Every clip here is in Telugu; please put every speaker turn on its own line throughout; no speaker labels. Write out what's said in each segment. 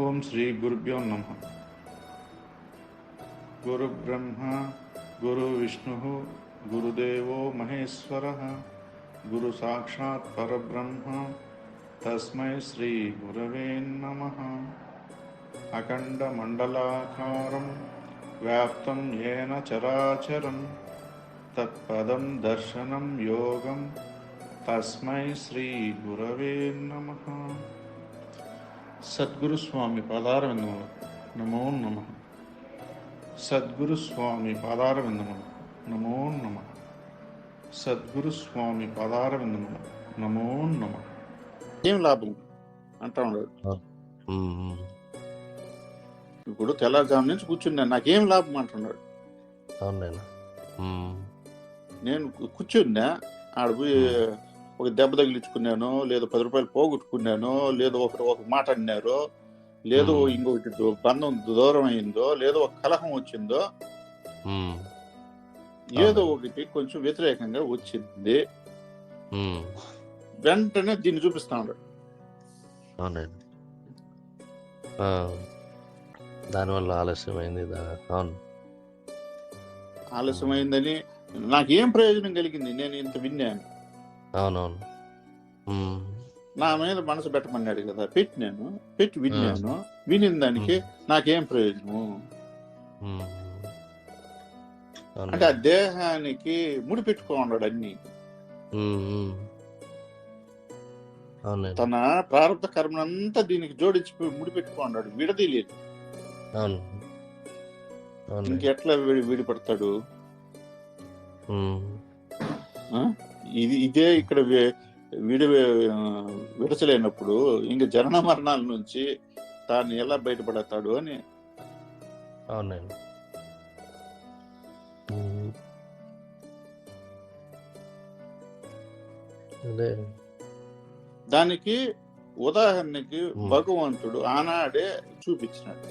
ఓం శ్రీ గురుభ్యో నమ. గురు బ్రహ్మ గురు విష్ణు గురుదేవో మహేశ్వర గురు సాక్షాత్ పరబ్రహ్మ తస్మై శ్రీ గురవే నమ. అఖండ మండలాకారం వ్యాప్తం ఏన చరాచరం తత్పదం దర్శనం యోగం తస్మై శ్రీ గురవే నమ. సద్గురు స్వామి పాదారవిందములు నమో నమ. సద్గురు స్వామి పాదారవిందములు నమో నమ. సద్గురు స్వామి పాదారవిందములు నమో నమ. ఏం లాభం అంటా ఉన్నాడు. ఇప్పుడు తెల్లవారుజాము నుంచి కూర్చున్నాను, నాకేం లాభం అంటున్నాడు. నేను కూర్చున్నా, ఆడ పోయి ఒక దెబ్బ తగిలించుకున్నాను, లేదో 10 రూపాయలు పోగొట్టుకున్నాను, లేదో ఒక మాట అన్నారో, లేదో ఇంకొకటి బంధం దూరం అయిందో, లేదో ఒక కలహం వచ్చిందో, ఏదో ఒకటి కొంచెం వ్యతిరేకంగా వచ్చింది, వెంటనే దీన్ని చూపిస్తా ఉన్నాడు.
దానివల్ల ఆలస్యమైంది.
ఆలస్యమైందని నాకేం ప్రయోజనం కలిగింది? నేను ఇంత విన్నాను.
అవునవును.
నా మీద మనసు పెట్టమన్నాడు కదా, పెట్టి విన్నాను. వినిన దానికి నాకేం ప్రయోజనము? అంటే ఆ దేహానికి ముడి పెట్టుకున్నాడు అన్ని. తన ప్రారంభ కర్మనంతా దీనికి జోడించి ముడి పెట్టుకున్నాడు, విడదీయలేదు. ఇంకెట్లా విడిపడతాడు? ఇదే ఇక్కడ విడచలేనప్పుడు ఇంక జనన మరణాల నుంచి తాను ఎలా బయటపడతాడు అని.
అవునండి.
దానికి ఉదాహరణకి భగవంతుడు ఆనాడే చూపించినాడు.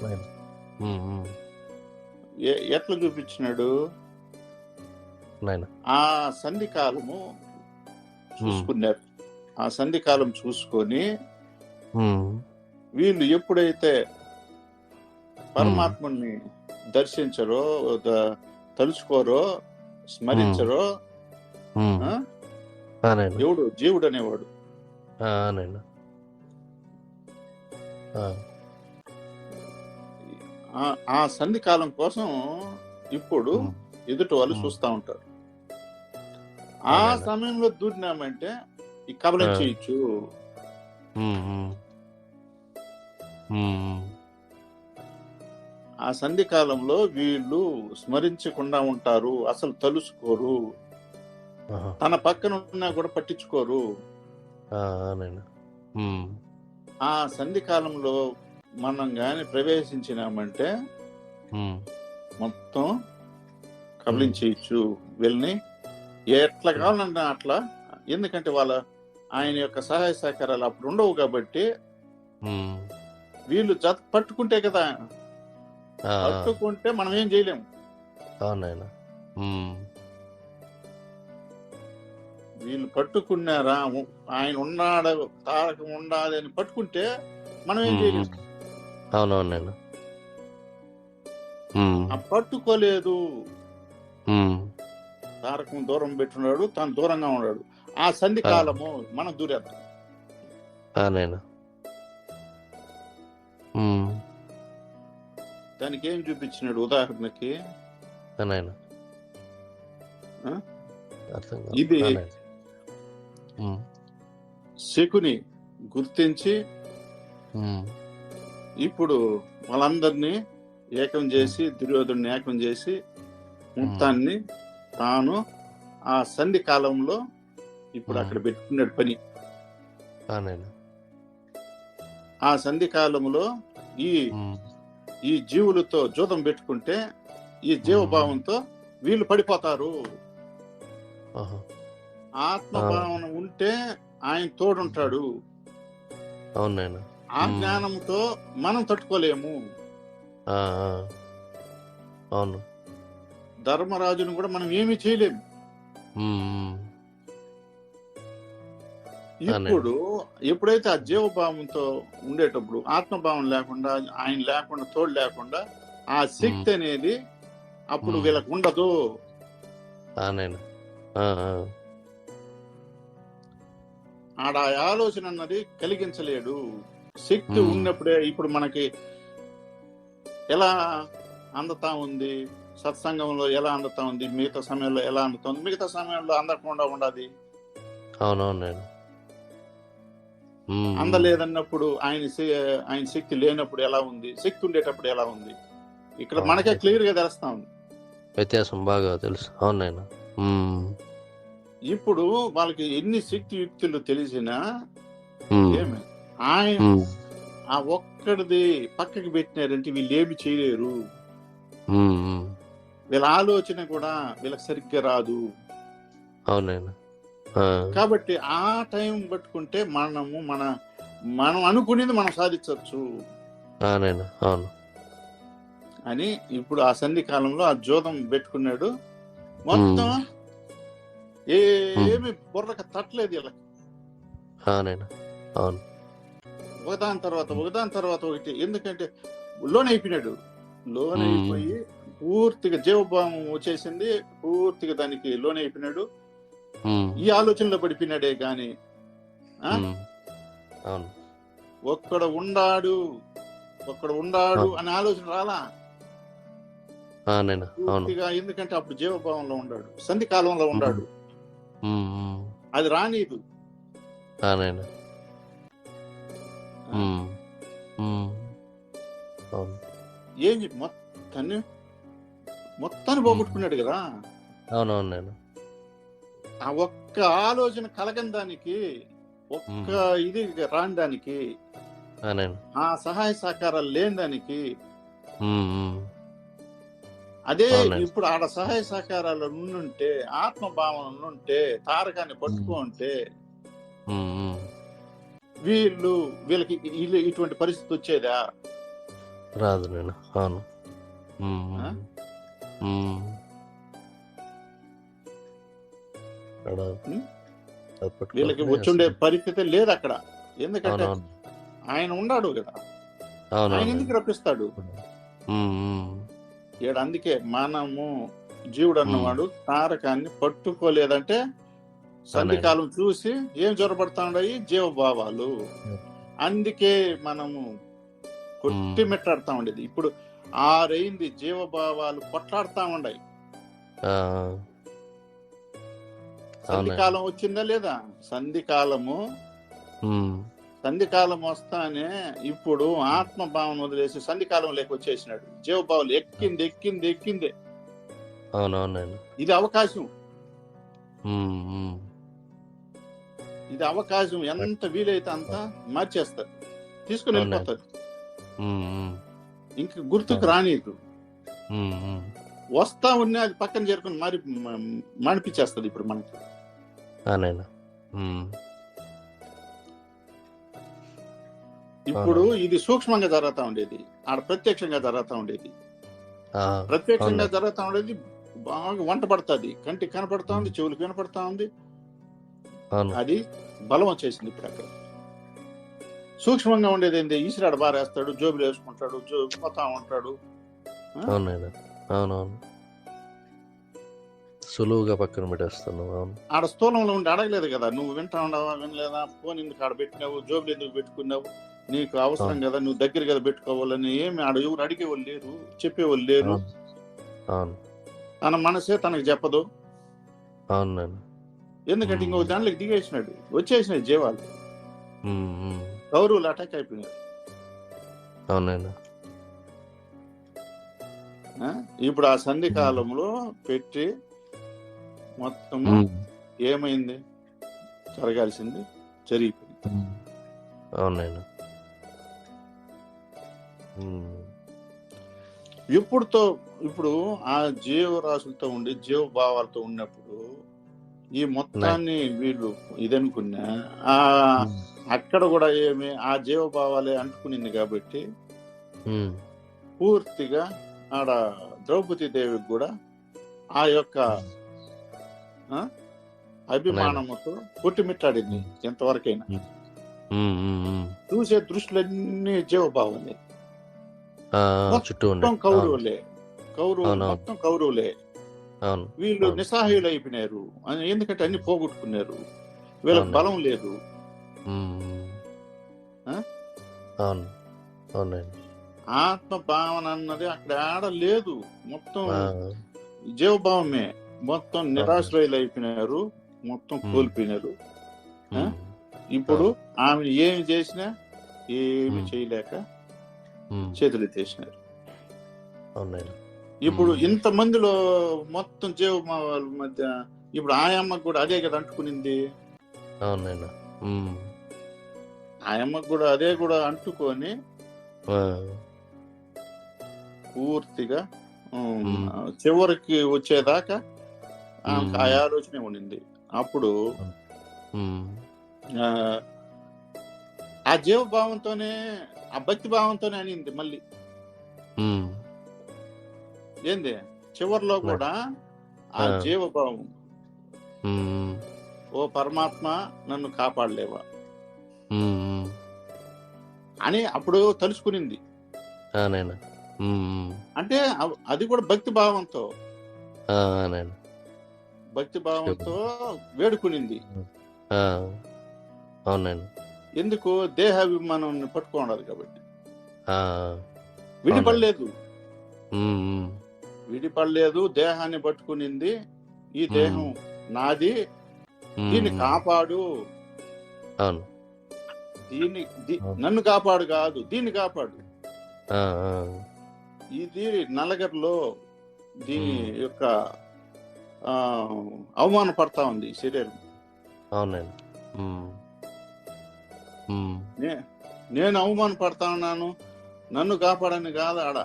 ఎట్లా చూపించినాడు? ఆ సంధి కాలము చూసుకున్నారు. ఆ సంధి కాలం చూసుకొని వీళ్ళు ఎప్పుడైతే పరమాత్మని దర్శించరో, తలుచుకోరో, స్మరించరో, ఎవడు జీవుడు అనేవాడు ఆ సంధి కాలం కోసం ఇప్పుడు ఎదుటి వాళ్ళు చూస్తా ఉంటారు. ఆ సమయంలో దూరినామంటే ఈ కబలం చేయొచ్చు. ఆ సంధి కాలంలో వీళ్ళు స్మరించకుండా ఉంటారు, అసలు తలుసుకోరు, తన పక్కన ఉన్నా కూడా పట్టించుకోరు. ఆ సంధి కాలంలో మనం గాని ప్రవేశించినామంటే మొత్తం కబలించేయచ్చు వీళ్ళని, ఎట్లా కావాలన్నా అట్లా. ఎందుకంటే ఆయన యొక్క సహాయ సహకారాలు అప్పుడు ఉండవు కాబట్టి వీళ్ళు పట్టుకుంటే కదా, పట్టుకుంటే మనం ఏం చేయలేము. వీళ్ళు పట్టుకున్నారా, ఆయన ఉన్నాడు, తారకం ఉండాలి అని పట్టుకుంటే మనం ఏం చేయలేము.
అవునవును.
పట్టుకోలేదు, తారకం దూరం పెట్టున్నాడు, తాను దూరంగా ఉన్నాడు. ఆ సంధి కాలము మనం దూరేద్దాం. దానికి ఏం చూపించినాడు? ఉదాహరణకి ఇది శకుని గుర్తించి ఇప్పుడు వాళ్ళందరినీ ఏకం చేసి, దుర్యోధుడిని ఏకం చేసి మొత్తాన్ని తాను ఆ సంధి కాలంలో ఇప్పుడు అక్కడ పెట్టుకున్నాడు పని. ఆ సంధి కాలంలో ఈ జీవులతో జూదం పెట్టుకుంటే ఈ జీవభావంతో వీళ్ళు పడిపోతారు. ఆత్మభావన ఉంటే ఆయన తోడుంటాడు. ఆ జ్ఞానంతో మనం తట్టుకోలేము. ధర్మరాజును కూడా మనం ఏమీ చేయలేము. ఇప్పుడు ఎప్పుడైతే ఆ జీవభావంతో ఉండేటప్పుడు ఆత్మభావం లేకుండా, ఆయన లేకుండా, తోడు లేకుండా ఆ శక్తి అనేది అప్పుడు వీళ్ళకు ఉండదు. ఆడ ఆలోచన అన్నది కలిగించలేడు. శక్తి ఉన్నప్పుడే ఇప్పుడు మనకి ఎలా అందుతా ఉంది, సత్సంగంలో ఎలా అందుతా ఉంది, మిగతా సమయంలో ఎలా అందుతా ఉంది, మిగతా సమయంలో అందకుండా ఉండదు.
అవునవునండి.
అందలేదన్నప్పుడు ఆయన శక్తి లేనప్పుడు ఎలా ఉంది, శక్తి ఉండేటప్పుడు ఎలా ఉంది, ఇక్కడ మనకే క్లియర్ గా తెలుస్తా ఉంది.
వ్యత్యాసం బాగా తెలుసు. అవునైనా
ఇప్పుడు వాళ్ళకి ఎన్ని శక్తి యుక్తులు తెలిసినా ఏమి ఆయన ఆ ఒక్కడిది పక్కకి పెట్టినారంటే వీళ్ళు ఏమి చేయలేరు. వీళ్ళ ఆలోచన కూడా వీళ్ళకి సరిగ్గా రాదు.
అవునైనా.
కాబట్టి ఆ టైం పట్టుకుంటే మనం అనుకునేది మనం సాధించవచ్చు
అవును
అని ఇప్పుడు ఆ సంధి కాలంలో ఆ జోదం పెట్టుకున్నాడు. మొత్తం ఏమి బుర్రకు తట్టలేదు వీళ్ళకి.
అవును
ఒకదాని తర్వాత ఒకటి. ఎందుకంటే లోనైపోయినాడు. లోనైపోయి పూర్తిగా జీవభావం వచ్చేసింది. పూర్తిగా దానికి లోనైపోయినాడు. ఈ ఆలోచనలో పడిపోయినాడే గాని ఒక్కడ ఉండాడు అనే ఆలోచన రాలా పూర్తిగా. ఎందుకంటే అప్పుడు జీవభావంలో ఉన్నాడు, సంధి కాలంలో ఉన్నాడు. అది రానీదు. ఏం మొత్తాన్ని పోగొట్టుకున్నాడు కదా.
అవునవును.
ఆ ఒక్క ఆలోచన కలగని దానికి, ఒక్క ఇది రాని దానికి, ఆ సహాయ సహకారాలు లేని దానికి, అదే ఇప్పుడు ఆడ సహాయ సహకారాలు ఉండుంటే, ఆత్మభావం ఉండుంటే, తారకాన్ని పట్టుకుంటే వీళ్ళకి ఇటువంటి పరిస్థితి వచ్చేదా?
రాదు. నేను అవును
వీళ్ళకి వచ్చుండే పరిస్థితి లేదు అక్కడ. ఎందుకంటే ఆయన ఉన్నాడు కదా, ఆయన ఎందుకు రప్పిస్తాడు? అందుకే మనము జీవుడు అన్నవాడు తారకాన్ని పట్టుకోలేదంటే సంధికాలం చూసి ఏం జ్వరపడతా ఉన్నాయి జీవభావాలు. అందుకే మనము కొట్టిమెట్టాడుతా ఉండేది. ఇప్పుడు 6 అయింది, జీవభావాలు కొట్లాడుతా ఉన్నాయి. సంధికాలం వచ్చిందా లేదా? సంధికాలం వస్తానే ఇప్పుడు ఆత్మభావం వదిలేసి సంధికాలం లేక వచ్చేసినాడు. జీవభావాలు ఎక్కింది.
అవునవునండి.
ఇది అవకాశం. ఇది అవకాశం. ఎంత వీలైతే అంత మార్చేస్తారు, తీసుకుని వెళ్ళిపోతారు. ఇంక గుర్తుకు రానీదు. వస్తా ఉన్నా అది పక్కన చేరుకుని మడిపించేస్తుంది ఇప్పుడు మనకి. ఇప్పుడు ఇది సూక్ష్మంగా జరుగుతా ఉండేది, ఆడ ప్రత్యక్షంగా జరుగుతా ఉండేది. ప్రత్యక్షంగా జరుగుతా ఉండేది బాగా వంట పడుతుంది, కంటికి కనపడతా ఉంది, చెవులకు వినపడతా ఉంది. అది బలం వచ్చేసింది ఇప్పుడు. అక్కడ సూక్ష్మంగా ఉండేది ఏంటి? ఈశ్వరాడు బారేస్తాడు, జోబులు వేసుకుంటాడు, పోతా ఉంటాడు.
సులువుగా పక్కన పెట్టేస్తున్నావు.
ఆడ స్థూలంలో ఉండి అడగలేదు కదా, నువ్వు వింటా ఉండవా, వినలేదా, ఫోన్ ఎందుకు ఆడ పెట్టినావు, జోబులు ఎందుకు పెట్టుకున్నావు, నీకు అవసరం కదా, నువ్వు దగ్గర కదా పెట్టుకోవాలని ఏమి ఆడ ఎవరు అడిగేవాళ్ళు లేరు, చెప్పేవాళ్ళు లేరు. తన మనసే తనకు చెప్పదు. ఎందుకంటే ఇంకొక దాంట్లోకి దిగేసినాడు, వచ్చేసినాయి జీవాలు. కౌరవులు అటాక్ అయిపోయినారు. ఇప్పుడు ఆ సంధి కాలంలో పెట్టి మొత్తము ఏమైంది? జరగాల్సింది జరిగిపోయింది. ఇప్పుడు ఆ జీవరాశులతో ఉండి జీవభావాలతో ఉన్నప్పుడు ఈ మొత్తాన్ని వీళ్ళు ఇదనుకున్నా అక్కడ కూడా ఏమి ఆ జీవభావాలే అంటుకునింది కాబట్టి పూర్తిగా ఆడ ద్రౌపది దేవికి కూడా ఆ యొక్క అభిమానముతో కొట్టిమిట్టాడింది
ఉమ్,
ఎంతవరకైనా.
ఉమ్, ఉమ్, ఉమ్, ఉమ్.
చూసే దృష్టిలన్నీ జీవభావమే.
ఆ, చుట్టూ ఉండే.
మొత్తం
అవును,
కౌరవులే, కౌరవులు
అవునవును,
మొత్తం కౌరవులే.
అవును,
వీళ్ళు
అవును,
నిస్సహాయులు అయిపోయినారు. ఎందుకంటే అన్ని పోగొట్టుకున్నారు. వీళ్ళకి
అవునండి.
బలం లేదు.
ఉమ్,
ఆ?
అవును, అవునండి.
ఆత్మ భావన అన్నది అక్కడ ఆడ లేదు. మొత్తం
ఆ,
జీవభావమే. మొత్తం
అవునండి.
నిరాశ్రయులు అయిపోయినారు, మొత్తం
ఉమ్,
కోల్పోయినారు. ఆ?
ఉమ్,
ఇప్పుడు
అవును,
ఆమె ఏమి చేసినా ఏమి
ఉమ్,
చేయలేక
ఉమ్,
చేతులెత్తేసినారు.
అవునండి.
ఇప్పుడు
ఉమ్,
ఇంతమందిలో మొత్తం జీవభావాల మధ్య ఇప్పుడు ఆయమ్మకు కూడా అదే కదా అంటుకునింది.
అవునండి. ఉమ్,
ఆయమ్మకు కూడా అదే కూడా అంటుకొని
ఆ,
పూర్తిగా
ఉమ్,
చివరికి వచ్చేదాకా
ఉమ్,
ఆమెకు ఆ
ఉమ్,
ఆలోచనే ఉండింది. అప్పుడు
అవును. ఉమ్,
ఆ, ఆ జీవభావంతోనే, ఆ భక్తి భావంతోనే అనింది మళ్ళీ.
ఉమ్,
ఏంది చివరిలో
అవునండి.
కూడా ఆ
ఆ,
జీవభావం,
ఉమ్,
ఓ పరమాత్మ నన్ను కాపాడలేవా
ఉమ్, ఉమ్,
అని అప్పుడు తలుచుకునింది.
అవునండి. ఉమ్,
అంటే అది కూడా భక్తి భావంతో,
అవునండి.
భక్తి భావంతో వేడుకునింది.
ఆ, అవునండి.
ఎందుకు దేహాభిమానం పట్టుకోండదు కాబట్టి.
ఆ, అవునండి.
విడిపడలేదు,
ఉమ్, ఉమ్,
విడిపడలేదు, దేహాన్ని పట్టుకునింది. ఈ
ఉమ్,
దేహం నాది,
ఉమ్,
దీన్ని
ఉమ్,
కాపాడు,
అవును,
దీన్ని
అవును.
నన్ను కాపాడు కాదు, దీన్ని కాపాడు.
ఆ, ఆ,
ఇది నలగరిలో దీని
ఉమ్,
యొక్క ఆ అవమానపడతా ఉంది ఈ శరీరం.
అవునండి. ఉమ్, ఉమ్,
నేను అవమానపడతా ఉన్నాను, నన్ను కాపాడని కాదు ఆడ.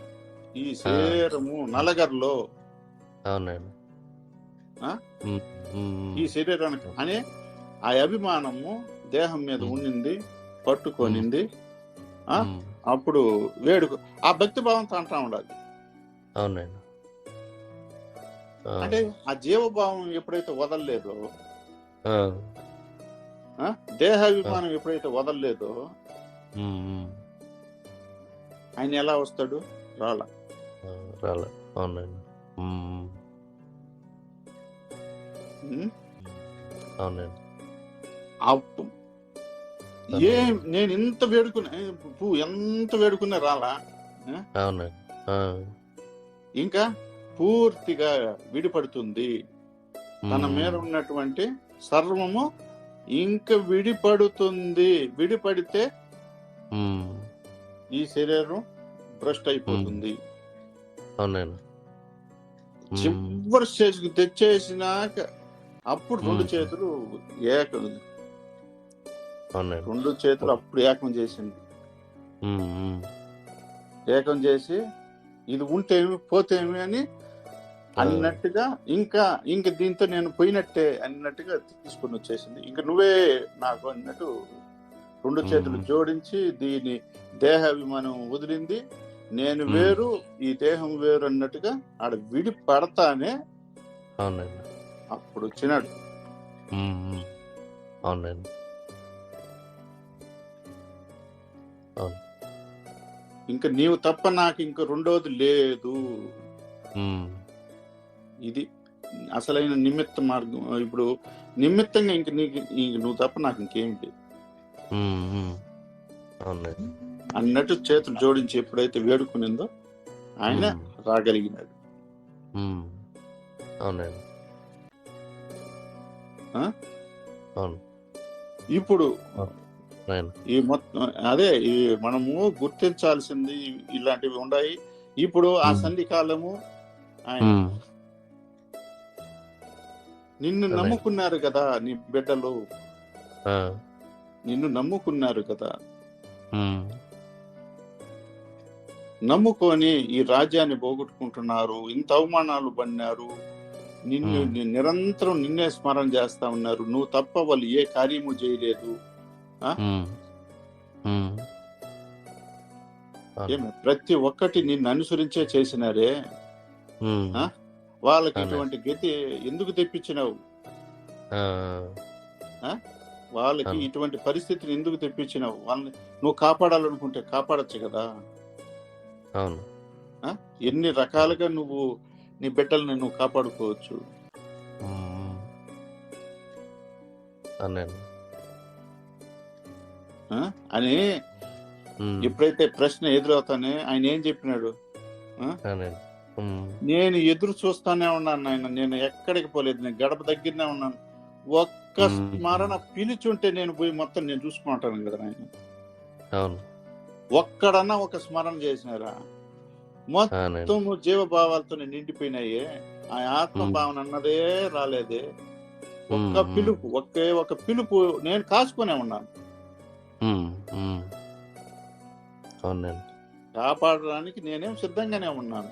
ఈ
ఆ,
శరీరము నలగరిలో
అవునండి. ఉమ్, ఉమ్,
ఈ శరీరానికి అనే ఆ అభిమానము దేహం మీద
ఉమ్,
ఉండింది,
ఉమ్,
పట్టుకొనింది. ఆ
ఉమ్,
అప్పుడు వేడుక ఆ భక్తి భావంతో అంటా ఉండాలి.
అవునండి. ఆ,
అంటే ఆ జీవభావం ఎప్పుడైతే వదలలేదో,
ఆ, ఆ,
దేహాభిమానం ఎప్పుడైతే వదలలేదో,
ఉమ్, ఉమ్,
ఆయన ఎలా వస్తాడు? రాలా.
ఆ, రాలే. అవునండి. ఉమ్,
ఉమ్?
అవునండి.
అప్పు
తను
నేను ఇంత వేడుకున్నా, ఎంత వేడుకున్నా రాలా. ఆ?
అవునండి. ఆ,
ఇంకా పూర్తిగా విడిపడుతుంది. తన మీద
ఉమ్,
ఉన్నటువంటి సర్వము ఇంకా విడిపడుతుంది. విడిపడితే
ఉమ్,
ఈ శరీరం భ్రష్ట్
ఉమ్,
అయిపోతుంది.
అవునండి. ఉమ్,
చివరి స్టేజ్కి తెచ్చేసినాక అప్పుడు రెండు
ఉమ్,
చేతులు ఏకం,
అవునండి.
రెండు చేతులు అప్పుడు ఏకం చేసింది.
ఉమ్, ఉమ్,
ఏకం చేసి ఇది ఉంటేమి పోతేమి అని
ఆ,
అన్నట్టుగా, ఇంకా దీంతో నేను పోయినట్టే అన్నట్టుగా తీసుకొని వచ్చేసింది. ఇంకా నువ్వే నాకు అన్నట్టు రెండు చేతులు
ఉమ్,
జోడించి దీని దేహాభిమానం వదిలింది. నేను
ఉమ్,
వేరు, ఈ దేహం వేరు అన్నట్టుగా ఆడ విడి పడతానే
అవునండి.
అప్పుడు వచ్చినాడు.
ఉమ్, ఉమ్, అవునండి. అవును.
ఇంకా నీవు తప్ప నాకు ఇంక రెండోది లేదు.
ఉమ్,
ఇది అసలైన నిమిత్త మార్గం. ఇప్పుడు నిమిత్తంగా ఇంక నువ్వు తప్ప నాకు ఇంకేమిటి
ఉమ్, ఉమ్, అవునండి.
అన్నట్టు చేతులు జోడించి ఎప్పుడైతే వేడుకునిందో ఆయన
ఉమ్,
రాగలిగినాడు.
ఉమ్, అవునండి.
ఆ?
అవును.
ఇప్పుడు
అవును.
ఈ మొత్తం అదే ఈ మనము గుర్తించాల్సింది ఇలాంటివి ఉన్నాయి. ఇప్పుడు ఆ
ఉమ్,
సంధి కాలము ఆయన
ఉమ్,
నిన్ను
అవునండి.
నమ్ముకున్నారు కదా, నీ బిడ్డలు
ఆ,
నిన్ను నమ్ముకున్నారు కదా.
ఉమ్,
నమ్ముకొని ఈ రాజ్యాన్ని పోగొట్టుకుంటున్నారు, ఇంత అవమానాలు పడినారు, నిన్ను
ఉమ్,
నిరంతరం నిన్నే స్మరణ చేస్తా ఉన్నారు. నువ్వు తప్ప వాళ్ళు ఏ కార్యము చేయలేదు.
ఉమ్, ఉమ్, అవును.
ఏమి ప్రతి ఒక్కటి నిన్ను అనుసరించే చేసినారే.
ఉమ్,
వాళ్ళకి
అవునండి.
ఇటువంటి గతి ఎందుకు తెప్పించినావు?
ఆ!
ఆ? వాళ్ళకి
అవును.
ఇటువంటి పరిస్థితిని ఎందుకు తెప్పించినావు? వాళ్ళని నువ్వు కాపాడాలనుకుంటే కాపాడొచ్చు కదా.
అవును.
ఆ? ఎన్ని
అవును.
రకాలుగా నువ్వు నీ బిడ్డల్ని నువ్వు కాపాడుకోవచ్చు.
హ్మ్. అవునండి.
ఆ? అని
హ్మ్.
ఎప్పుడైతే ప్రశ్న ఎదురవుతానే ఆయన ఏం చెప్పినాడు? ఆ?
అవునండి. హ్మ్.
నేను ఎదురు చూస్తానే ఉన్నాను నాయన, నేను ఎక్కడికి పోలేదు, నేను గడప దగ్గరనే ఉన్నాను. ఒక్క
హ్మ్.
స్మరణ పిలిచుంటే నేను పోయి మొత్తం నేను చూసుకుంటాను కదా నాయన.
అవును.
ఒక్కడన్నా ఒక స్మరణ చేసినారా?
అవునండి.
మొత్తము జీవభావాలతో నిండిపోయినాయే. ఆ ఆత్మ
హ్మ్.
భావన అన్నదే రాలేదే.
హ్మ్.
ఒక్క
హ్మ్.
పిలుపు, ఒకే ఒక పిలుపు నేను కాచుకునే ఉన్నాను.
హ్మ్. హ్మ్. అవునండి.
కాపాడడానికి నేనేం సిద్ధంగానే ఉన్నాను.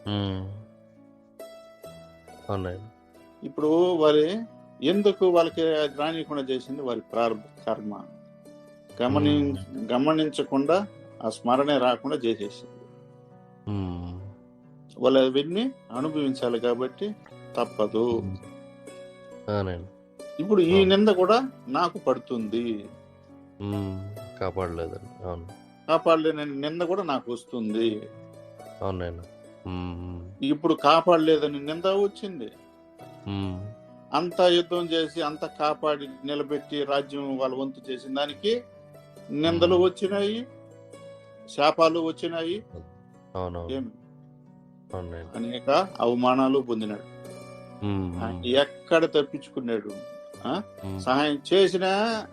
హ్మ్. అవునండి.
ఇప్పుడు ఎందుకు వాళ్ళకి అది రానీయకుండా చేసింది వారి ప్రారంభ కర్మ. గమని
హ్మ్.
గమనించకుండా ఆ స్మరణే రాకుండా చేసేసింది.
హ్మ్.
వాళ్ళు అవన్నీ అనుభవించాలి కాబట్టి తప్పదు.
హ్మ్. అవునండి.
ఇప్పుడు ఈ
అవును.
నింద కూడా నాకు పడుతుంది.
హ్మ్. కాపాడలేదండి. అవును.
కాపాడలేనని నింద కూడా నాకు వస్తుంది.
అవునండి. హ్మ్.
ఇప్పుడు కాపాడలేదని నింద వచ్చింది.
హ్మ్.
అంత యుద్ధం చేసి అంత కాపాడి నిలబెట్టి రాజ్యం వాళ్ళ వంతు చేసిన దానికి నిందలు
హ్మ్.
వచ్చినాయి, శాపాలు వచ్చినాయి.
అవునవును.
ఏమి
అవునండి.
అనేక అవమానాలు పొందినాడు.
హ్మ్.
ఆయన
హ్మ్.
ఎక్కడ తప్పించుకున్నాడు? ఆ?
హ్మ్.
సహాయం చేసినా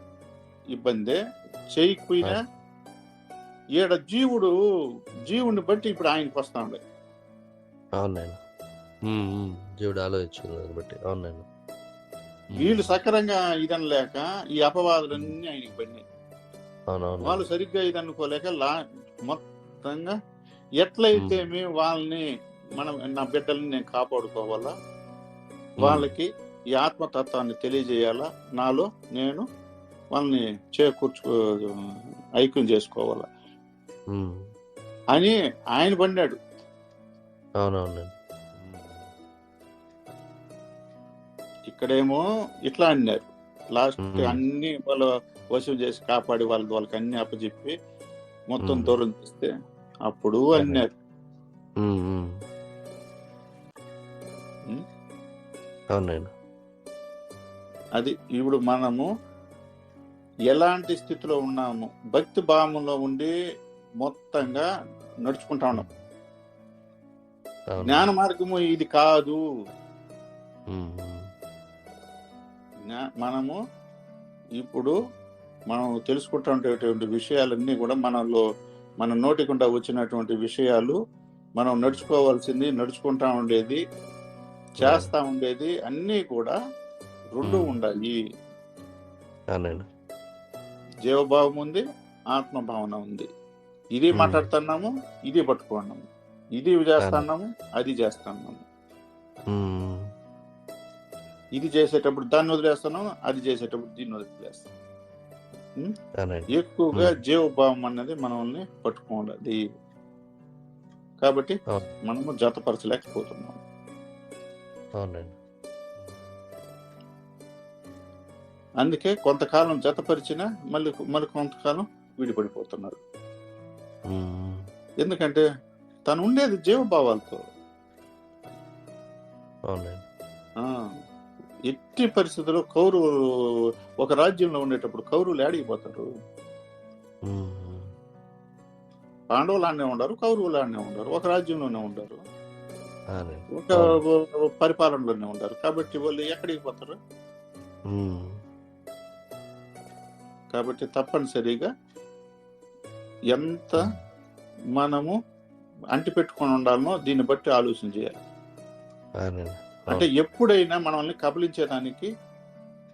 ఇబ్బందే, చేయకపోయినా
అవును.
ఈడ జీవుని బట్టి ఇప్పుడు ఆయనకు వస్తాండే.
అవునండి. హ్మ్. హ్మ్. జీవుడు ఆలోచించిన దాన్ని బట్టి. అవునండి.
వీళ్ళు
హ్మ్.
సక్రంగా లేక ఈ
హ్మ్.
అపవాదులన్నీ ఆయనకి పడినాయి. వాళ్ళు
అవునవునండి.
సరిగ్గా అనుకోలేక మొత్తంగా
హ్మ్.
ఎట్లయితే మేము వాళ్ళని నా బిడ్డల్ని నేను కాపాడుకోవాలా,
హ్మ్.
వాళ్ళకి ఈ ఆత్మతత్వాన్ని తెలియజేయాలా, నాలో నేను వాళ్ళని చేకూర్చుకో ఐక్యం చేసుకోవాలా
హ్మ్.
అని ఆయన పడినాడు.
అవునవునండి. హ్మ్.
ఇక్కడేమో ఇట్లా అన్నారు. లాస్ట్
హ్మ్.
అన్ని వాళ్ళ వశం చేసి కాపాడి వాళ్ళకి అన్ని అప్పచెప్పి మొత్తం
హ్మ్.
దూరం చేస్తే అప్పుడు
అవునండి.
అన్నారు.
హ్మ్. హ్మ్.
ఉం?
అవునండి.
అది ఇప్పుడు మనము ఎలాంటి స్థితిలో ఉన్నాము, భక్తి భావంలో ఉండి మొత్తంగా నడుచుకుంటా
హ్మ్.
ఉన్నాం. జ్ఞాన
అవునండి.
మార్గము ఇది కాదు.
హ్మ్. హ్మ్.
మనము ఇప్పుడు మనం తెలుసుకుంటున్నటువంటి విషయాలన్నీ కూడా మన నోటి గుండా వచ్చినటువంటి విషయాలు, మనం నడుచుకోవాల్సింది, నడుచుకుంటా ఉండేది,
అవును.
చేస్తా ఉండేది అన్నీ కూడా రెండు
హ్మ్.
ఉండాలి.
అవునండి.
జీవభావం ఉంది, ఆత్మభావన ఉంది. ఇది
హ్మ్.
మాట్లాడుతున్నాము, ఇది పట్టుకున్నాము, ఇది
అవును.
చేస్తున్నాము, అది చేస్తున్నాము.
హ్మ్.
ఇది చేసేటప్పుడు దాన్ని వదిలేస్తున్నాము, అది చేసేటప్పుడు దీన్ని వదిలేస్తాం. ఉం?
అవునండి.
ఎక్కువగా
హ్మ్.
జీవభావం అన్నది మనల్ని పట్టుకోవాలి. కాబట్టి
అవును.
మనము జతపరచలేకపోతున్నాం.
అవునండి.
అందుకే కొంతకాలం జతపరిచినా మళ్ళీ కొంతకాలం విడిపడిపోతున్నారు.
హ్మ్.
ఎందుకంటే తను ఉండేది జీవభావాలతో.
అవునండి.
ఆ ఎట్టి పరిస్థితుల్లో కౌరవులు ఒక రాజ్యంలో ఉండేటప్పుడు కౌరవులు ఏడిగిపోతారు.
హ్మ్.
పాండవులు ఆడనే ఉండరు, కౌరవులు ఆడనే ఉండరు, ఒక రాజ్యంలోనే ఉండరు,
అవునండి.
ఒక
అవును.
పరిపాలనలోనే ఉండరు. కాబట్టి వాళ్ళు ఎక్కడికి పోతారు?
హ్మ్.
కాబట్టి తప్పనిసరిగా ఎంత
హ్మ్.
మనము అంటిపెట్టుకొని ఉండాలనో దీన్ని బట్టి ఆలోచన చేయాలి.
అవునండి.
అంటే
అవును.
ఎప్పుడైనా మనల్ని కబళించేదానికి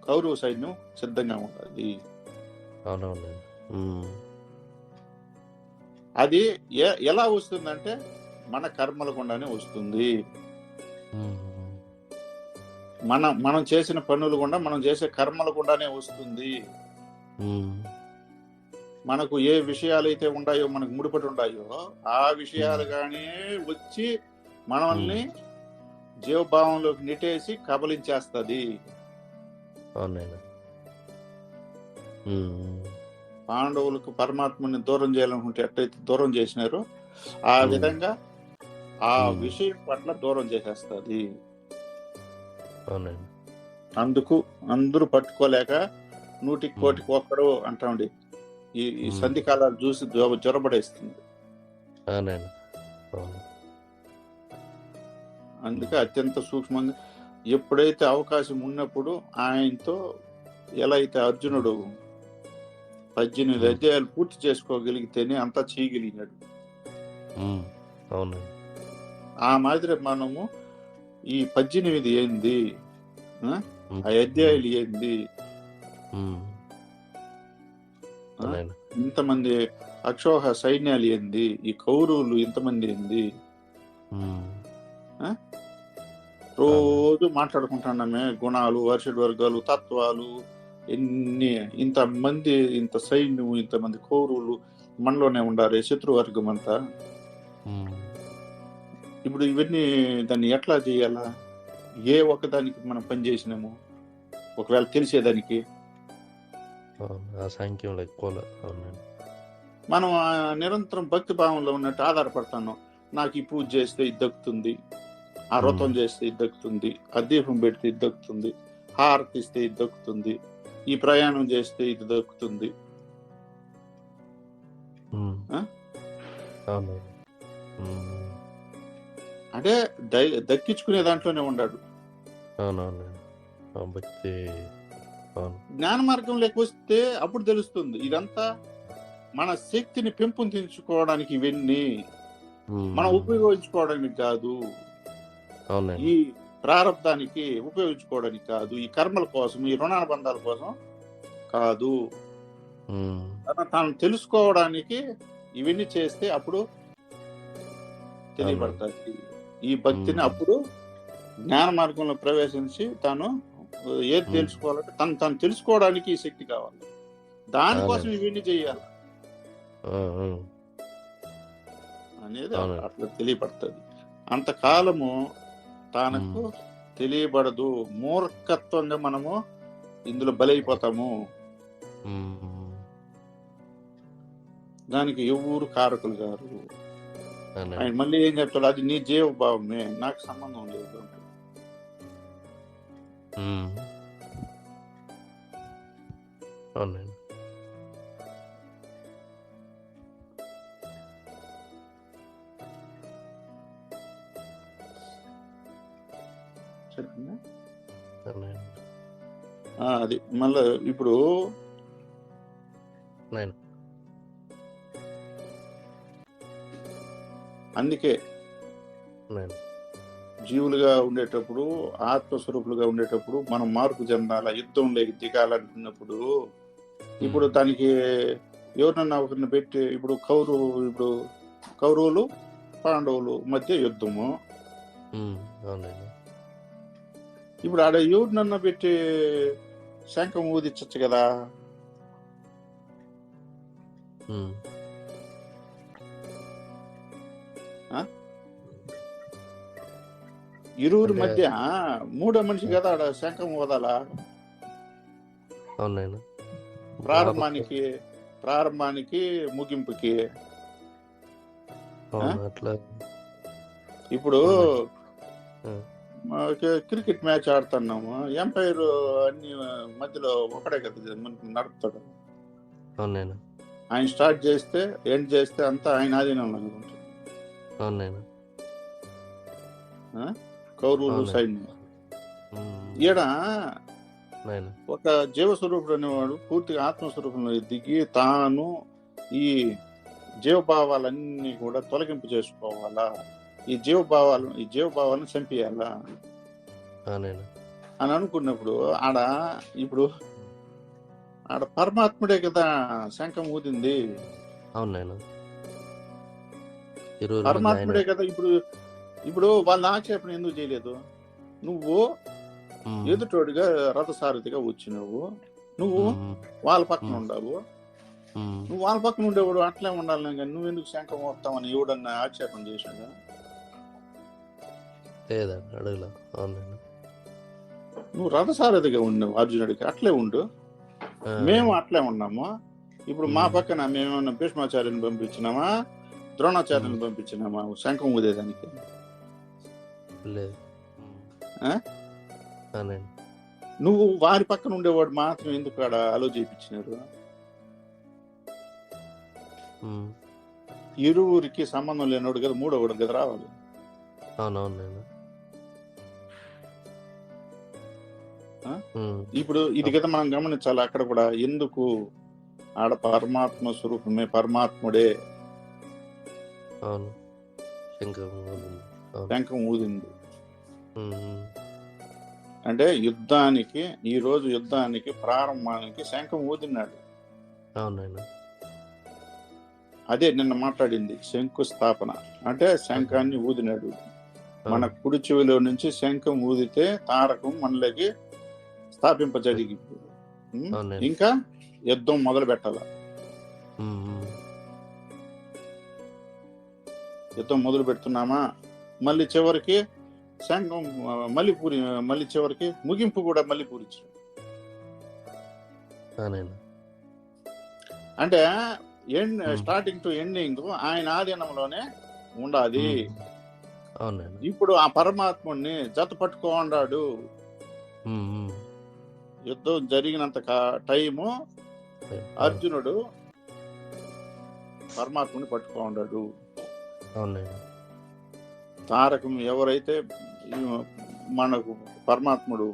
కౌరవ సైన్యం సిద్ధంగా ఉండాలి.
అవునవునండి. హ్మ్.
అది ఎలా వస్తుందంటే మన కర్మల గుండానే వస్తుంది.
హ్మ్.
మనం చేసిన పనులు గుండా, మనం చేసే కర్మల గుండానే వస్తుంది.
హ్మ్.
మనకు ఏ విషయాలైతే ఉన్నాయో, మనకు ముడిపడి ఉన్నాయో ఆ
హ్మ్.
విషయాలుగానే వచ్చి
హ్మ్.
మనల్ని జీవభావంలోకి నెట్టేసి కబళించేస్తది.
అవునండి. హ్మ్.
పాండవులకు పరమాత్మని దూరం చేయాలనుకుంటే ఎట్టయితే దూరం చేసినారో, ఆ
హ్మ్.
విధంగా ఆ
హ్మ్.
విషయం పట్ల దూరం చేసేస్తది.
అవునండి.
అందుకు అందరూ పట్టుకోలేక నూటికి
హ్మ్.
కోటికి ఒక్కడు అంటామండి. ఈ
హ్మ్.
సంధి కాలాలు చూసి జొరబడేస్తుంది.
అవునండి. అవును.
అందుకే
హ్మ్.
అత్యంత సూక్ష్మంగా ఎప్పుడైతే అవకాశం ఉన్నప్పుడు ఆయనతో ఎలా అయితే
హ్మ్.
అర్జునుడు 18
హ్మ్.
అధ్యాయాలు పూర్తి చేసుకోగలిగితేనే అంతా చేయగలిగినాడు.
హ్మ్. అవునండి.
ఆ మాదిరి మనము ఈ 18 ఏంది? ఆ!
హ్మ్.
ఆ
హ్మ్.
అధ్యాయాలు ఏంది?
హ్మ్.
ఆ!
అవునండి.
ఇంతమంది అక్షోహ సైన్యాలు ఏంది? ఈ కౌరవులు ఇంతమంది ఏంది?
హ్మ్.
ఆ!
అవునండి.
రోజు మాట్లాడుకుంటున్నామే గుణాలు, అరిషడ్ వర్గాలు, తత్వాలు ఎన్ని ఇంతమంది, ఇంత సైన్యం, ఇంతమంది కౌరవులు మనలోనే ఉండారే శత్రువర్గం అంతా.
హ్మ్.
ఇప్పుడు ఇవన్నీ దాన్ని ఎట్లా చేయాలా? ఏ ఒక్కదానికి మనం పని చేసినాము? ఒకవేళ తెలిసేదానికి.
అవును. అసంఖ్యంలో ఎక్కువలో. అవునండి.
మనం నిరంతరం భక్తి భావంలో ఉన్నట్టు ఆధారపడతాన్నాం. నాకు ఈ పూజ చేస్తే ఇది దక్కుతుంది. ఆ
హ్మ్.
వ్రతం చేస్తే ఇది దక్కుతుంది. ఆ దీపం పెడితే ఇది దక్కుతుంది. హారతి ఇస్తే ఇది దక్కుతుంది. ఈ ప్రయాణం చేస్తే ఇది దక్కుతుంది.
హ్మ్.
ఆ!
అవునండి. హ్మ్.
అంటే దక్కించుకునే దాంట్లోనే ఉండాడు.
అవునవునండి. ఆ భక్తి అవును.
జ్ఞాన మార్గంలోకి వస్తే అప్పుడు తెలుస్తుంది. ఇదంతా మన శక్తిని పెంపొందించుకోవడానికి ఇవన్నీ.
హ్మ్.
మనం
హ్మ్.
ఉపయోగించుకోవడానికి కాదు.
అవునండి.
ఈ ప్రారబ్ధానికి ఉపయోగించుకోవడానికి కాదు. ఈ కర్మల కోసం, ఈ రుణానుబంధాల కోసం కాదు.
హ్మ్.
తాను తెలుసుకోవడానికి ఇవన్నీ చేస్తే అప్పుడు
అవునండి.
తెలియబడతాది. ఈ భక్తిని
హ్మ్.
అప్పుడు జ్ఞాన మార్గంలో ప్రవేశించి తాను ఏది
హ్మ్.
తెలుసుకోవాలంటే తను తెలుసుకోవడానికి ఈ శక్తి కావాలి. దానికోసం
అవునండి.
ఇవన్నీ చేయాలి
ఆ! ఆ!
అనేది
అవునండి.
అట్లా తెలియబడతది. అంతకాలము
హ్మ్.
తనకు తెలియబడదు. మూర్ఖత్వంగా మనము ఇందులో బలైపోతాము.
హ్మ్.
దానికి ఎవ్వరు కారకులు గారు. ఆయన
అవునండి.
మళ్ళీ ఏం చెప్తాడు? అది నీ జీవభావమే. నాకు సంబంధం లేదు అంటాడు.
హ్మ్. అవునండి.
సరేనా?
అవునండి.
అది. మళ్ళా ఇప్పుడు
అవునండి.
అందుకే
అవునండి.
జీవులుగా ఉండేటప్పుడు, ఆత్మస్వరూపులుగా ఉండేటప్పుడు మనం మార్పు చెందాలా, యుద్ధంలోకి దిగాలనుకున్నప్పుడు,
హ్మ్.
ఇప్పుడు దానికి ఎవరినన్నా ఒకరిని పెట్టి ఇప్పుడు కౌరవులు, పాండవులు మధ్య యుద్ధము.
హ్మ్. అవునండి.
ఇప్పుడు ఆడ ఎవరినన్నా పెట్టి శంఖం ఊదిచ్చచ్చు గదా!
హ్మ్.
ఆ! ఇరువురి
అంటే
మధ్య మూడో మనిషి
హ్మ్.
గదా! ఆడ శంఖం ఊదాలా.
అవునండి. భారతం
ప్రారంభానికి, ప్రారంభానికి, ముగింపుకి. ఆ!
అవును. అట్లా
ఇప్పుడు
అవునండి. ఆ!
Cricket match ఆడుతున్నాము. ఎంపైర్ అన్ని మధ్యలో ఒకడే కదా మనకి నడుపుతాడు.
అవునండి.
ఆయన స్టార్ట్ చేస్తే, ఎండ్ చేస్తే అంతా ఆయన ఆధీనంలోనే ఉంటుంది.
అవునండి.
ఆ! కౌరవులు
అవునండి.
సైన్యం.
హ్మ్.
ఈడ
అవునండి.
ఒక జీవస్వరూపుడు అనేవాడు పూర్తిగా ఆత్మస్వరూపంలో దిగి తాను ఈ జీవభావాలన్నీ కూడా తొలగింపు చేసుకోవాలా. ఈ జీవభావాలను చంపేయాలా
అవునండి.
అని అనుకున్నప్పుడు ఆడ ఇప్పుడు ఆడ పరమాత్ముడే కదా శంఖం ఊదింది.
అవునండి. ఇరువురి మధ్య ఆయన
పరమాత్ముడే కదా! ఇప్పుడు వాళ్ళ ఆక్షేపణ ఎందుకు చేయలేదు? నువ్వు
హ్మ్.
ఎదుటోడిగా రథసారథిగా వచ్చినావు. నువ్వు
హ్మ్.
వాళ్ళ పక్కన
హ్మ్.
ఉండావు.
హ్మ్.
నువ్వు వాళ్ళ పక్కన ఉండేవాడు అట్లే ఉండాలిలే గాని నువ్వెందుకు శంఖం ఊదుతావని ఎవడన్నా ఆక్షేపణ చేసినాడా?
లేదండి. అడగలా. అవునండి.
నువ్వు రథసారథిగా ఉన్నావు అర్జునుడికి, అట్లే ఉండు.
ఆ,
మేము అట్లే ఉన్నాము. ఇప్పుడు మా
ఉమ్,
పక్కన మేమేమన్నా భీష్మాచార్యుని పంపించినామా, ద్రోణాచార్యుని
ఉమ్,
పంపించినామా శంఖం ఊదేదానికి?
లేదు. ఉమ్,
ఆ?
అవునండి.
నువ్వు వారి పక్కన ఉండేవాడు మాత్రం ఎందుకు ఆడ అలో చేయించినారు?
ఉమ్,
ఇరువురికి సంబంధం లేనివాడు కదా మూడోవాడు కదా రావాలి.
అవునవును నేను.
ఆ?
ఉమ్,
ఇప్పుడు ఇది కదా మనం గమనించాలి. అక్కడ కూడా ఎందుకు ఆడ పరమాత్మ స్వరూపమే, పరమాత్ముడే
అవును. శంఖం ఊదింది. అవును.
శంఖం ఊదింది.
ఉమ్, ఉమ్,
అంటే యుద్ధానికి, ఈ రోజు యుద్ధానికి ప్రారంభానికి శంఖం ఊదినాడు.
అవునండి.
అదే నిన్న మాట్లాడింది శంకుస్థాపన, అంటే శంఖాన్ని ఊదినాడు. మన
అవును.
కుడి చెవిలో నుంచి శంఖం ఊదితే తారకం మనలోకి స్థాపింపజరిగింది.
అవునండి.
ఇంకా యుద్ధం మొదలు పెట్టాల.
ఉమ్, ఉమ్,
యుద్ధం మొదలు పెడుతున్నామా, మళ్ళీ చివరికి శంఖం మళ్ళీ చివరికి ముగింపు కూడా మళ్ళీ పూరించాడు.
అవునండి.
అంటే
ఉమ్,
స్టార్టింగ్ టు ఎండింగ్ ఆయన ఆధీనంలోనే ఉండాలి.
ఉమ్, అవునండి.
ఇప్పుడు ఆ పరమాత్ముడిని జత పట్టుకోండాడు.
ఉమ్, ఉమ్,
యుద్ధం జరిగినంత టైము అర్జునుడు పరమాత్ముని పట్టుకోండాడు.
అవునండి.
తారకం ఎవరైతే మనకు పరమాత్ముడు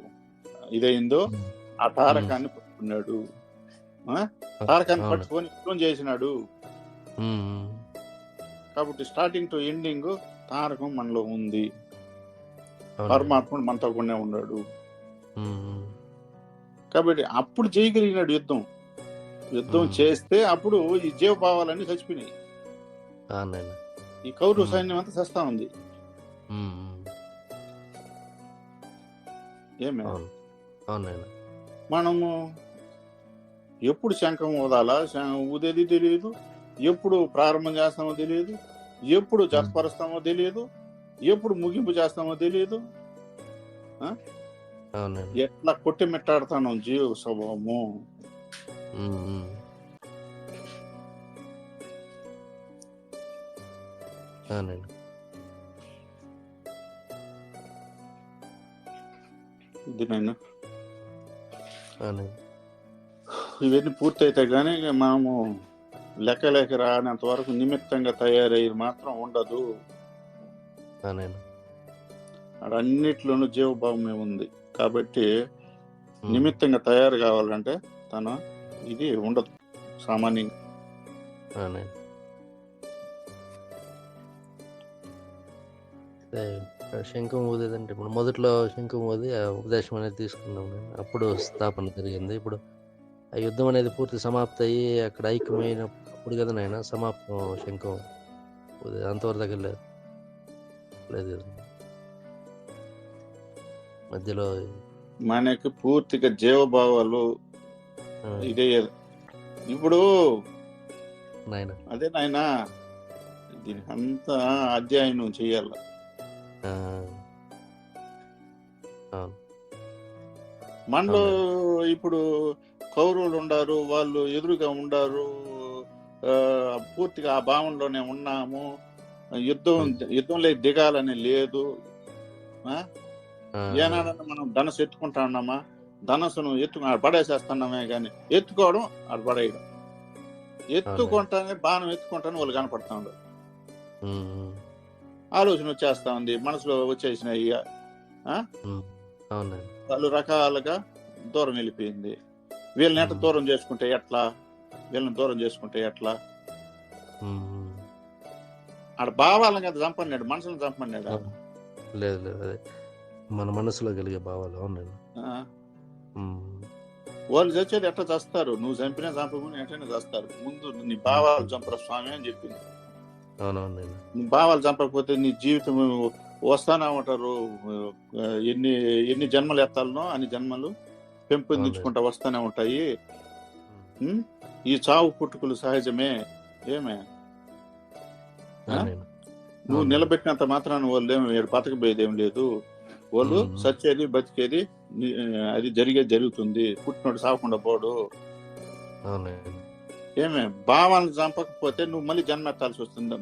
ఇదైందో
ఉమ్,
ఆ తారకాన్ని పట్టుకున్నాడు. తారకాన్ని
అవును.
పట్టుకొని యుద్ధం చేసినాడు.
ఉమ్, ఉమ్,
కాబట్టి స్టార్టింగ్ టు ఎండింగ్ తారకం మనలో ఉంది.
అవునండి.
పరమాత్ముడు మనతో కూడా ఉన్నాడు.
ఉమ్, ఉమ్,
కాబట్టి అప్పుడు చేయగలిగినాడు యుద్ధం. యుద్ధం
ఉమ్,
చేస్తే అప్పుడు ఈ జీవభావాలన్నీ చచ్చిపోయినాయి.
అవునండి.
ఈ కౌరవ
ఉమ్,
సైన్యం అంతా చస్తా ఉంది.
ఉమ్, ఉమ్,
ఏమే
అవును. అవునండి.
మనము ఎప్పుడు శంఖం ఊదాలా, ఊదేది తెలియదు, ఎప్పుడు ప్రారంభం చేస్తామో తెలియదు, ఎప్పుడు
ఉమ్,
జతపరుస్తామో తెలియదు, ఎప్పుడు ముగింపు చేస్తామో తెలియదు.
అవునండి.
ఎట్లా కొట్టిమిట్టాడుతాను జీవ స్వభావము.
ఉమ్, ఉమ్, అవునండి.
ఇది నేను
అవునండి.
ఇవన్నీ పూర్తయితే కానీ మనము లెక్క రానంత వరకు నిమిత్తంగా తయారయ్యి మాత్రం ఉండదు.
అవునండి.
అన్నిట్లోనూ జీవభావమే ఉంది. కాబట్టి
ఉమ్,
నిమిత్తంగా తయారు కావాలంటే తన ఇది ఉండదు సామాన్యంగా.
అవునండి. శంఖం ఊదేదంటే ఇప్పుడు మొదట్లో శంఖం ఊది ఆ ఉపదేశం అనేది తీసుకున్నాం నేను. అప్పుడు స్థాపన జరిగింది. ఇప్పుడు ఆ యుద్ధం అనేది పూర్తి సమాప్తి అయ్యి అక్కడ ఐక్యమైనప్పుడు కదా నాయన సమాప్తం శంఖం ఊది. అంతవరకు దగ్గర లేదు లేదు కదా మధ్యలో.
మనకి పూర్తిగా జీవభావాలు ఇదే. ఇప్పుడు
నాయన
అదే నాయన దీనికి అంతా అధ్యయనం చేయాల.
అవును.
మనలో
అవునండి.
ఇప్పుడు కౌరవులు ఉండారు, వాళ్ళు ఎదురుగా ఉండారు, పూర్తిగా ఆ భావంలోనే ఉన్నాము. యుద్ధంలో దిగాలని లేదు. ఏనాడన్నా మనం ధనస్సు ఎత్తుకుంటా ఉన్నామా? ధనస్సును పడేసేస్తున్నామే కానీ ఎత్తుకోవడం ఆడ పడేయడం. ఎత్తుకుంటానే బాణం ఎత్తుకుంటానే వాళ్ళు కనపడతా ఉండరు. ఆలోచన వచ్చేస్తా ఉంది, మనసులో వచ్చేసినాయి. వాళ్ళు రకాలుగా దూరం వెళ్ళిపోయింది. వీళ్ళని ఎట్లా దూరం చేసుకుంటే ఎట్లా, వీళ్ళని దూరం చేసుకుంటే ఎట్లా? ఆడ భావాలను కదా చంపన్నాడు, మనసులను చంపన్నాడు.
లేదు లేదు, అదే మన మనసులో కలిగే భావాలు. అవునండి.
వాళ్ళు చచ్చేది ఎట్లా చేస్తారు? నువ్వు చంపినా చంపకుండా ఎట్లయినా చేస్తారు. ముందు నీ భావాలు చంపరా స్వామి అని చెప్పింది.
అవునవునండి.
నీ భావాలు చంపకపోతే నీ జీవితం వస్తానే ఉంటారు. ఎన్ని జన్మలు ఎత్తాలనో అన్ని జన్మలు పెంపొందించుకుంటా వస్తానే ఉంటాయి. ఈ చావు పుట్టుకలు సహజమే. ఏమే నువ్వు నిలబెట్టినంత మాత్రాన వాళ్ళు బతకపోయేది ఏం లేదు. వాళ్ళు
ఉమ్,
సచ్చేది బతికేది అది జరుగుతుంది. పుట్టినోడు సావకుండా పోడు.
అవునండి.
ఏమే భావాలను చంపకపోతే నువ్వు మళ్ళీ జన్మెత్తాల్సి వస్తుంది.